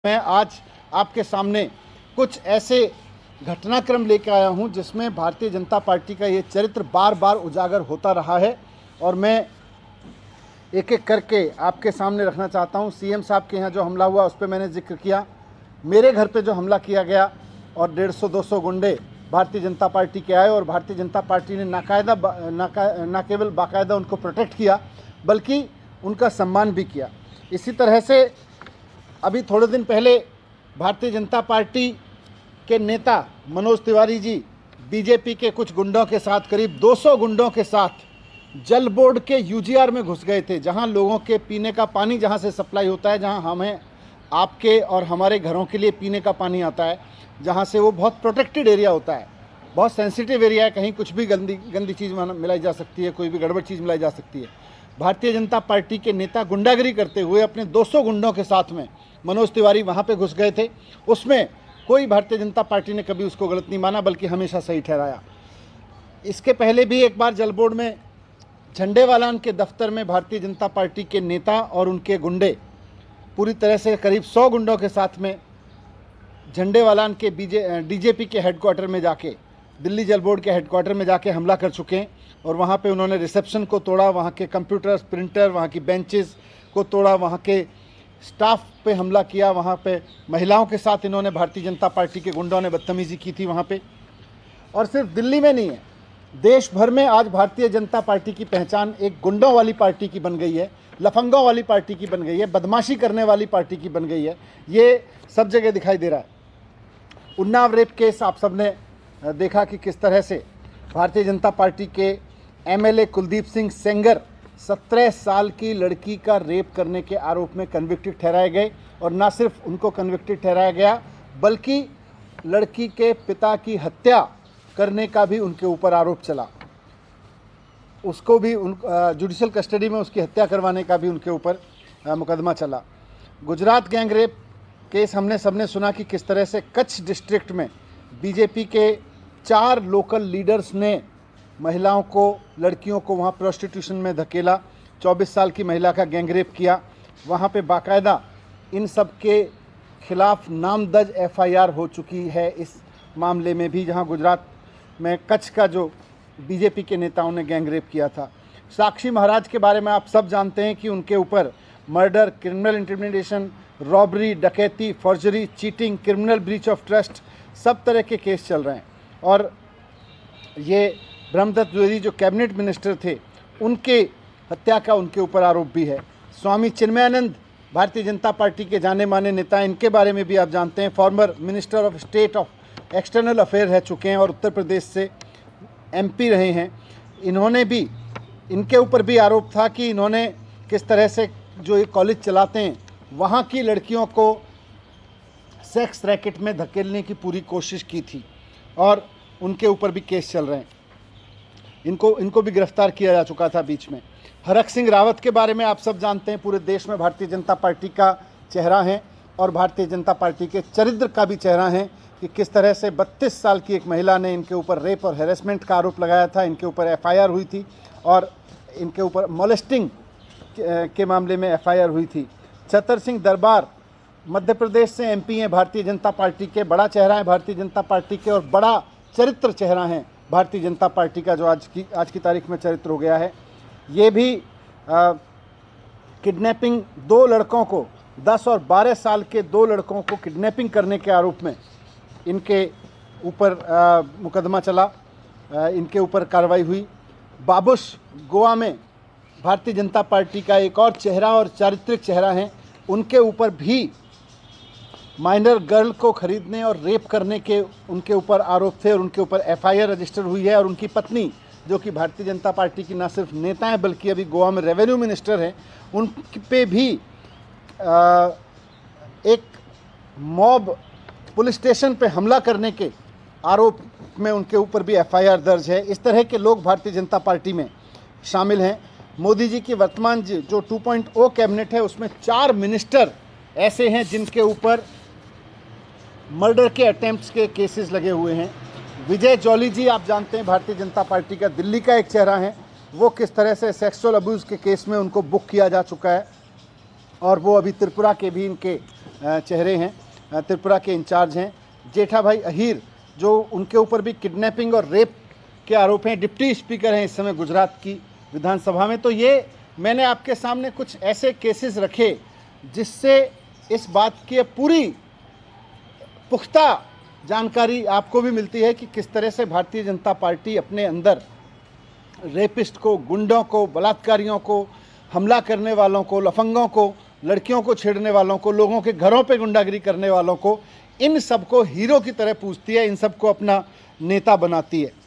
मैं आज आपके सामने कुछ ऐसे घटनाक्रम लेकर आया हूं जिसमें भारतीय जनता पार्टी का ये चरित्र बार बार उजागर होता रहा है और मैं एक एक करके आपके सामने रखना चाहता हूं। सीएम साहब के यहाँ जो हमला हुआ उस पर मैंने जिक्र किया, मेरे घर पे जो हमला किया गया और 150-200 गुंडे भारतीय जनता पार्टी के आए और भारतीय जनता पार्टी ने ना केवल बाकायदा उनको प्रोटेक्ट किया बल्कि उनका सम्मान भी किया। इसी तरह से अभी थोड़े दिन पहले भारतीय जनता पार्टी के नेता मनोज तिवारी जी बीजेपी के कुछ गुंडों के साथ, करीब 200 गुंडों के साथ जल बोर्ड के यूजीआर में घुस गए थे, जहां लोगों के पीने का पानी जहां से सप्लाई होता है, जहां हमें आपके और हमारे घरों के लिए पीने का पानी आता है, जहां से वो बहुत प्रोटेक्टेड एरिया होता है, बहुत सेंसिटिव एरिया है, कहीं कुछ भी गंदी चीज़ मिलाई जा सकती है, कोई भी गड़बड़ चीज़ मिलाई जा सकती है। भारतीय जनता पार्टी के नेता गुंडागिरी करते हुए अपने 200 गुंडों के साथ में मनोज तिवारी वहाँ पे घुस गए थे। उसमें कोई भारतीय जनता पार्टी ने कभी उसको गलत नहीं माना बल्कि हमेशा सही ठहराया। इसके पहले भी एक बार जल बोर्ड में झंडेवालान के दफ्तर में भारतीय जनता पार्टी के नेता और उनके गुंडे पूरी तरह से करीब 100 गुंडों के साथ में झंडेवालान के डीजीपी के हेडक्वार्टर में जाके, दिल्ली जल बोर्ड के हेडक्वार्टर में जाके हमला कर चुके हैं और वहाँ पे उन्होंने रिसेप्शन को तोड़ा, वहाँ के कंप्यूटर, प्रिंटर, वहाँ की बेंचेस को तोड़ा, वहाँ के स्टाफ पे हमला किया, वहाँ पे महिलाओं के साथ इन्होंने भारतीय जनता पार्टी के गुंडों ने बदतमीज़ी की थी वहाँ पे। और सिर्फ दिल्ली में नहीं है, देश भर में आज भारतीय जनता पार्टी की पहचान एक गुंडों वाली पार्टी की बन गई है, लफंगों वाली पार्टी की बन गई है, बदमाशी करने वाली पार्टी की बन गई है। ये सब जगह दिखाई दे रहा है। उन्नाव रेप केस आप सबने देखा कि किस तरह से भारतीय जनता पार्टी के एमएलए कुलदीप सिंह सेंगर 17 साल की लड़की का रेप करने के आरोप में कन्विक्टेड ठहराए गए और न सिर्फ उनको कन्विक्टेड ठहराया गया बल्कि लड़की के पिता की हत्या करने का भी उनके ऊपर आरोप चला, उसको भी जुडिशियल कस्टडी में उसकी हत्या करवाने का भी उनके ऊपर मुकदमा चला। गुजरात गैंग रेप केस हमने सबने सुना कि किस तरह से कच्छ डिस्ट्रिक्ट में बीजेपी के 4 लोकल लीडर्स ने महिलाओं को, लड़कियों को वहाँ प्रोस्टिट्यूशन में धकेला, 24 साल की महिला का गैंग रेप किया। वहाँ पे बाकायदा इन सब के खिलाफ नामदर्ज एफआईआर हो चुकी है इस मामले में भी, जहाँ गुजरात में कच्छ का जो बीजेपी के नेताओं ने गैंग रेप किया था। साक्षी महाराज के बारे में आप सब जानते हैं कि उनके ऊपर मर्डर, क्रिमिनल इंटिमिडेशन, रॉबरी, डकैती, forgery, cheating, criminal breach of trust, सब तरह के केस चल रहे हैं। और ये ब्रह्मदत्त द्विवेदी जो कैबिनेट मिनिस्टर थे, उनके हत्या का उनके ऊपर आरोप भी है। स्वामी चिन्मयानंद भारतीय जनता पार्टी के जाने माने नेता, इनके बारे में भी आप जानते हैं, former minister of state of external affair रह चुके हैं और उत्तर प्रदेश से एमपी रहे हैं। इन्होंने भी, इनके ऊपर भी आरोप था कि इन्होंने किस तरह से जो ये कॉलेज चलाते हैं वहाँ की लड़कियों को सेक्स रैकेट में धकेलने की पूरी कोशिश की थी और उनके ऊपर भी केस चल रहे हैं। इनको भी गिरफ्तार किया जा चुका था बीच में। हरक सिंह रावत के बारे में आप सब जानते हैं, पूरे देश में भारतीय जनता पार्टी का चेहरा है और भारतीय जनता पार्टी के चरित्र का भी चेहरा है कि किस तरह से 32 साल की एक महिला ने इनके ऊपर रेप और हैरेसमेंट का आरोप लगाया था, इनके ऊपर एफआईआर हुई थी और इनके ऊपर मॉलेस्टिंग के मामले में एफआईआर हुई थी। छतर सिंह दरबार मध्य प्रदेश से एमपी हैं भारतीय जनता पार्टी के, बड़ा चेहरा है भारतीय जनता पार्टी के और बड़ा चरित्र चेहरा है भारतीय जनता पार्टी का, जो आज की तारीख में चरित्र हो गया है। ये भी किडनैपिंग, 2 लड़कों को, 10 और 12 साल के 2 लड़कों को किडनैपिंग करने के आरोप में इनके ऊपर मुकदमा चला, इनके ऊपर कार्रवाई हुई। बाबुश गोवा में भारतीय जनता पार्टी का एक और चेहरा और चारित्रिक चेहरा है, उनके ऊपर भी माइनर गर्ल को खरीदने और रेप करने के उनके ऊपर आरोप थे और उनके ऊपर एफआईआर रजिस्टर हुई है। और उनकी पत्नी, जो कि भारतीय जनता पार्टी की न सिर्फ नेता हैं बल्कि अभी गोवा में रेवेन्यू मिनिस्टर हैं, उन पे भी एक मॉब पुलिस स्टेशन पे हमला करने के आरोप में उनके ऊपर भी एफआईआर दर्ज है। इस तरह के लोग भारतीय जनता पार्टी में शामिल हैं। मोदी जी की वर्तमान जो 2.0 कैबिनेट है उसमें 4 मिनिस्टर ऐसे हैं जिनके ऊपर मर्डर के अटेम्प्ट्स के केसेस लगे हुए हैं। विजय जॉली जी आप जानते हैं भारतीय जनता पार्टी का दिल्ली का एक चेहरा है, वो किस तरह से सेक्सुअल अब्यूज़ के केस में उनको बुक किया जा चुका है और वो अभी त्रिपुरा के भी इनके चेहरे हैं, त्रिपुरा के इंचार्ज हैं। जेठा भाई अहीर जो उनके ऊपर भी किडनैपिंग और रेप के आरोप हैं, डिप्टी स्पीकर हैं इस समय गुजरात की विधानसभा में। तो ये मैंने आपके सामने कुछ ऐसे केसेस रखे जिससे इस बात की पूरी पुख्ता जानकारी आपको भी मिलती है कि किस तरह से भारतीय जनता पार्टी अपने अंदर रेपिस्ट को, गुंडों को, बलात्कारियों को, हमला करने वालों को, लफंगों को, लड़कियों को छेड़ने वालों को, लोगों के घरों पे गुंडागिरी करने वालों को, इन सबको हीरो की तरह पूजती है, इन सबको अपना नेता बनाती है।